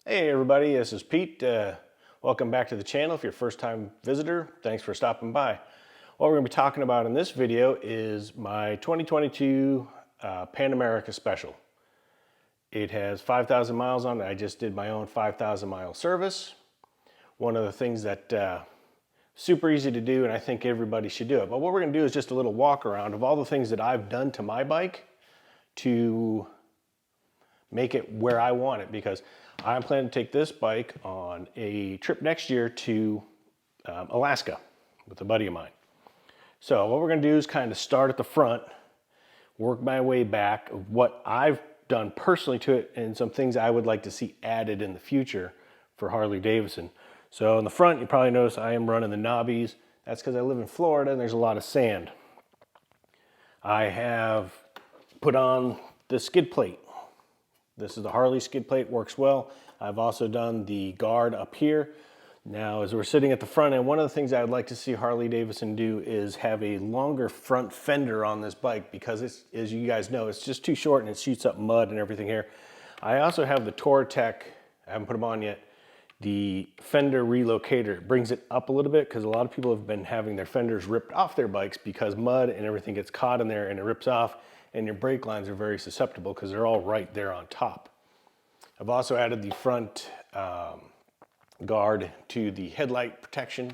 Hey everybody, this is Pete. Welcome back to the channel. If you're a first-time visitor, thanks for stopping by. What we're going to be talking about in this video is my 2022 Pan America Special. It has 5,000 miles on it. I just did my own 5,000 mile service. One of the things that super easy to do, and I think everybody should do it. But what we're going to do is just a little walk around of all the things that I've done to my bike to make it where I want it, because I'm planning to take this bike on a trip next year to Alaska with a buddy of mine. So what we're going to do is kind of start at the front, work my way back of what I've done personally to it and some things I would like to see added in the future for Harley Davidson. So in the front, you probably notice I am running the knobbies. That's because I live in Florida and there's a lot of sand. I have put on the skid plate. This is the Harley skid plate, works well. I've also done the guard up here. Now, as we're sitting at the front end, one of the things I'd like to see Harley Davidson do is have a longer front fender on this bike, because it's, as you guys know, it's just too short and it shoots up mud and everything here. I also have the Tech, I haven't put them on yet, the fender relocator. It brings it up a little bit because a lot of people have been having their fenders ripped off their bikes because mud and everything gets caught in there and it rips off, and your brake lines are very susceptible because they're all right there on top. I've also added the front guard to the headlight protection.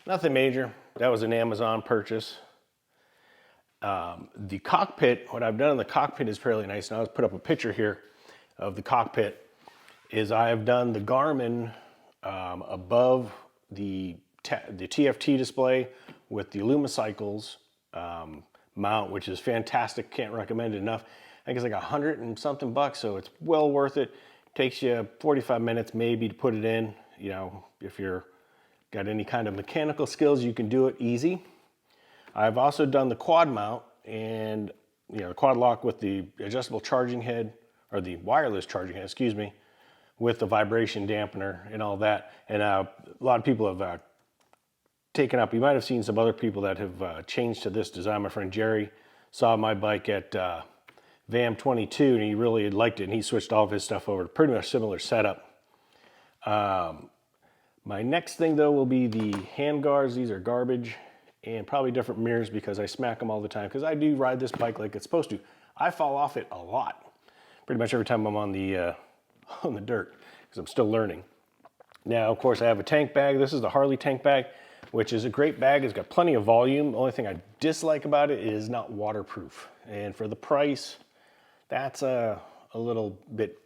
Nothing major. That was an Amazon purchase. The cockpit, what I've done in the cockpit is fairly nice. Now, I'll put up a picture here of the cockpit. Is I have done the Garmin above the TFT display with the Lumicycles mount, which is fantastic. Can't recommend it enough. I think it's like $100 and something bucks, so it's well worth it. Takes you 45 minutes maybe to put it in. You know, if you're got any kind of mechanical skills, you can do it easy. I've also done the quad mount and the quad lock with the adjustable charging head, or the wireless charging head, excuse me, with the vibration dampener and all that. And a lot of people have taken up. You might have seen some other people that have changed to this design. My friend Jerry saw my bike at VAM 22 and he really liked it, and he switched all of his stuff over to pretty much similar setup. My next thing though will be the hand guards. These are garbage, and probably different mirrors because I smack them all the time, because I do ride this bike like it's supposed to. I fall off it a lot, pretty much every time I'm on the dirt, because I'm still learning. Now, of course, I have a tank bag. This is the Harley tank bag, which is a great bag. It's got plenty of volume. The only thing I dislike about it is not waterproof. And for the price, that's a little bit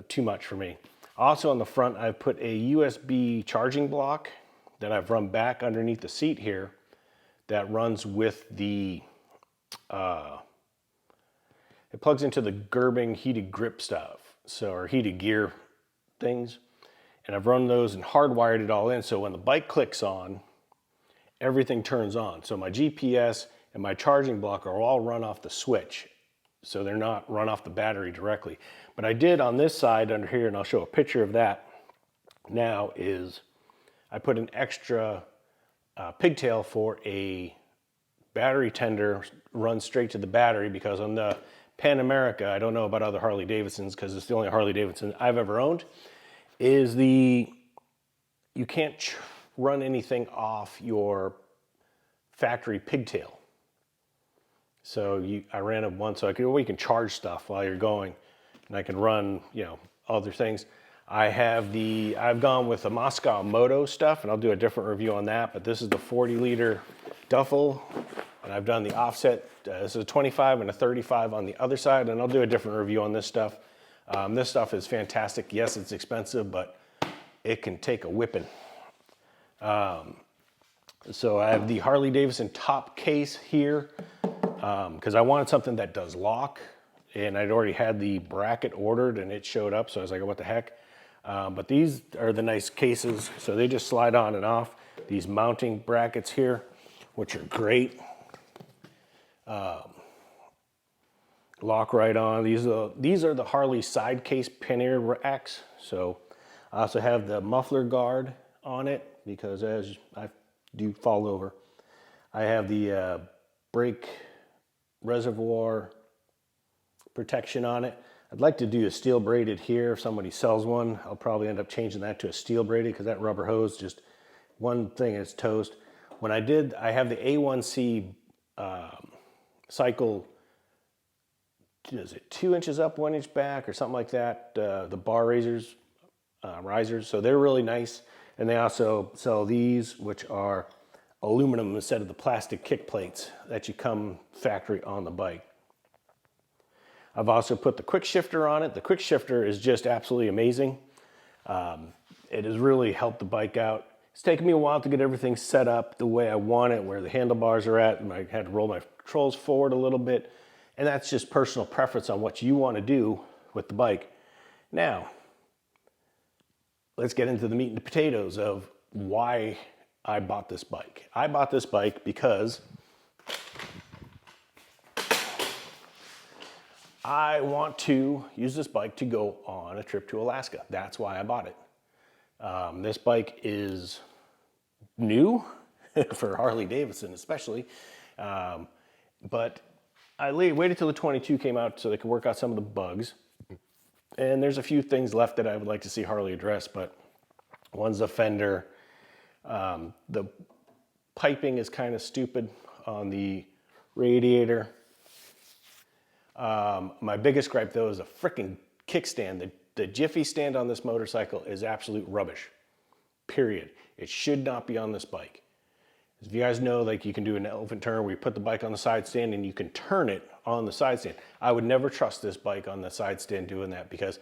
too much for me. Also on the front, I've put a USB charging block that I've run back underneath the seat here that runs with the, it plugs into the Gerbing heated grip stuff, or heated gear things. And I've run those and hardwired it all in, so when the bike clicks on, everything turns on. So my GPS and my charging block are all run off the switch, so they're not run off the battery directly. But I did on this side under here, and I'll show a picture of that now, is I put an extra pigtail for a battery tender run straight to the battery, because on the Pan America, I don't know about other Harley Davidsons because it's the only Harley Davidson I've ever owned, is you can't run anything off your factory pigtail. So I ran it once, so you can charge stuff while you're going, and I can run, other things. I've gone with the Moscow Moto stuff, and I'll do a different review on that, but this is the 40-liter duffel, and I've done the offset. This is a 25 and a 35 on the other side, and I'll do a different review on this stuff. This stuff is fantastic. Yes, it's expensive, but it can take a whipping. So I have the Harley Davidson top case here, because I wanted something that does lock, and I'd already had the bracket ordered and it showed up, so I was like, what the heck? But these are the nice cases, so they just slide on and off. These mounting brackets here, which are great. Lock right on. These are the Harley side case pannier racks. So I also have the muffler guard on it, because as I do fall over, I have the brake reservoir protection on it. I'd like to do a steel braided here. If somebody sells one, I'll probably end up changing that to a steel braided because that rubber hose, just one thing is toast. When I have the A1C cycle, is it 2 inches up, 1 inch back or something like that? The bar risers, so they're really nice. And they also sell these, which are aluminum instead of the plastic kick plates that you come factory on the bike. I've also put the quick shifter on it. The quick shifter is just absolutely amazing. It has really helped the bike out. It's taken me a while to get everything set up the way I want it, where the handlebars are at, and I had to roll my controls forward a little bit. And that's just personal preference on what you want to do with the bike. Now, let's get into the meat and the potatoes of why I bought this bike. I bought this bike because I want to use this bike to go on a trip to Alaska. That's why I bought it. This bike is new for Harley Davidson especially, but I waited till the 22 came out so they could work out some of the bugs. And there's a few things left that I would like to see Harley address, but one's the fender. The piping is kind of stupid on the radiator. My biggest gripe though is a freaking kickstand. The Jiffy stand on this motorcycle is absolute rubbish, period. It should not be on this bike. As you guys know, like you can do an elephant turn where you put the bike on the side stand and you can turn it on the side stand. I would never trust this bike on the side stand doing that because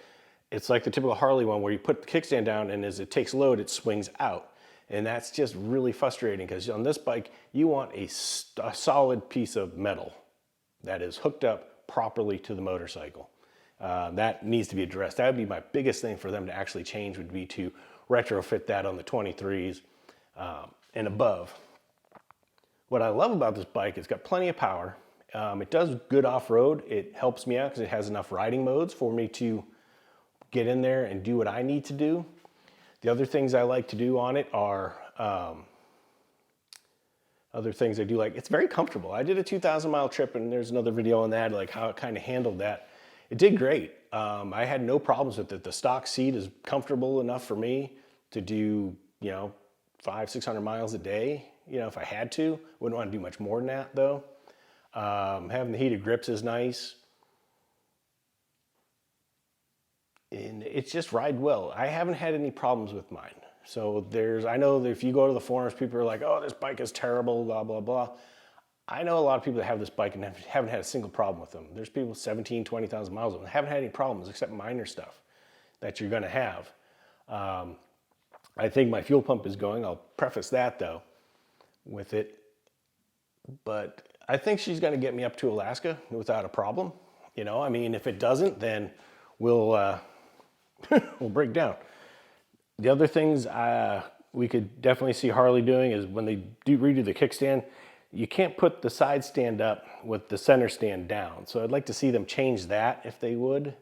it's like the typical Harley one where you put the kickstand down and as it takes load, it swings out. And that's just really frustrating because on this bike, you want a solid piece of metal that is hooked up properly to the motorcycle. That needs to be addressed. That would be my biggest thing for them to actually change, would be to retrofit that on the 23s and above. What I love about this bike, it's got plenty of power. It does good off-road. It helps me out because it has enough riding modes for me to get in there and do what I need to do. The other things I like to do on it are, other things I do like, it's very comfortable. I did a 2,000 mile trip and there's another video on that, like how it kind of handled that. It did great. I had no problems with it. The stock seat is comfortable enough for me to do, 500-600 miles a day. If I had to. Wouldn't want to do much more than that though. Having the heated grips is nice. And it's just ride well. I haven't had any problems with mine. So I know that if you go to the forums, people are like, oh, this bike is terrible, blah, blah, blah. I know a lot of people that have this bike and haven't had a single problem with them. There's people 17, 20,000 miles of them, haven't had any problems except minor stuff that you're gonna have. I think my fuel pump is going. I'll preface that though with it. But I think she's gonna get me up to Alaska without a problem. If it doesn't, then we'll break down. The other things we could definitely see Harley doing is when they redo the kickstand, you can't put the side stand up with the center stand down. So I'd like to see them change that if they would.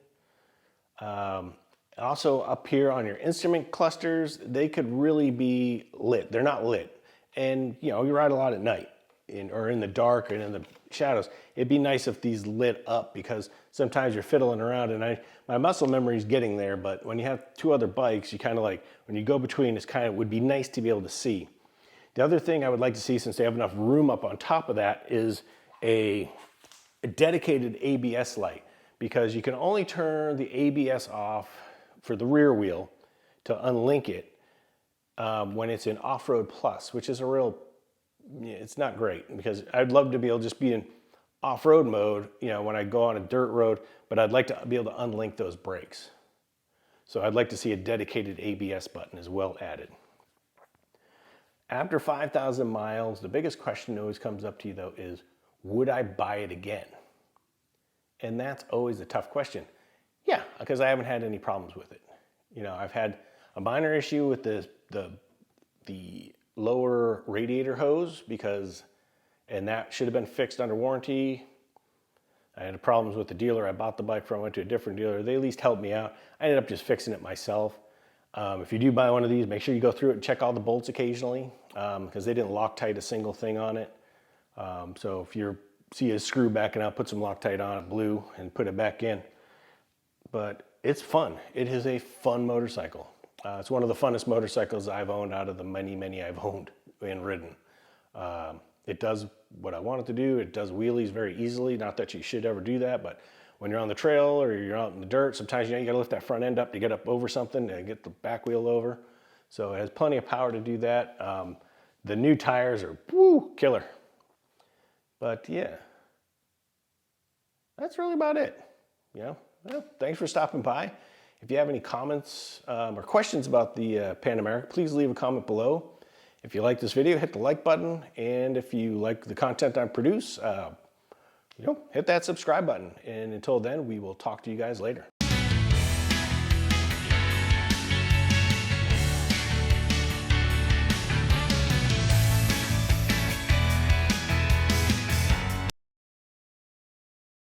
Also up here on your instrument clusters, they could really be lit. They're not lit. And you ride a lot at night or in the dark and in the shadows. It'd be nice if these lit up because sometimes you're fiddling around and my muscle memory is getting there, but when you have two other bikes, you kind of like, when you go between, would be nice to be able to see. The other thing I would like to see, since they have enough room up on top of that, is a dedicated ABS light, because you can only turn the ABS off for the rear wheel to unlink it when it's in off-road plus, which is it's not great, because I'd love to be able to just be in off-road mode, when I go on a dirt road, but I'd like to be able to unlink those brakes. So I'd like to see a dedicated ABS button as well added. After 5,000 miles, the biggest question that always comes up to you though is, would I buy it again? And that's always a tough question. Yeah, because I haven't had any problems with it. I've had a minor issue with the lower radiator hose and that should have been fixed under warranty. I had problems with the dealer I bought the bike from, went to a different dealer. They at least helped me out. I ended up just fixing it myself. If you do buy one of these, make sure you go through it and check all the bolts occasionally, because they didn't Loctite a single thing on it. So if you see a screw backing out, put some Loctite on it, blue, and put it back in. but it's fun. It is a fun motorcycle. It's one of the funnest motorcycles I've owned out of the many I've owned and ridden. It does what I want it to do. It does wheelies very easily. Not that you should ever do that, but when you're on the trail or you're out in the dirt, sometimes you gotta lift that front end up to get up over something and get the back wheel over. So it has plenty of power to do that. The new tires are killer. But yeah, that's really about it. Well, thanks for stopping by. If you have any comments or questions about the Pan America, please leave a comment below. If you like this video, hit the like button. And if you like the content I produce, hit that subscribe button. And until then, we will talk to you guys later.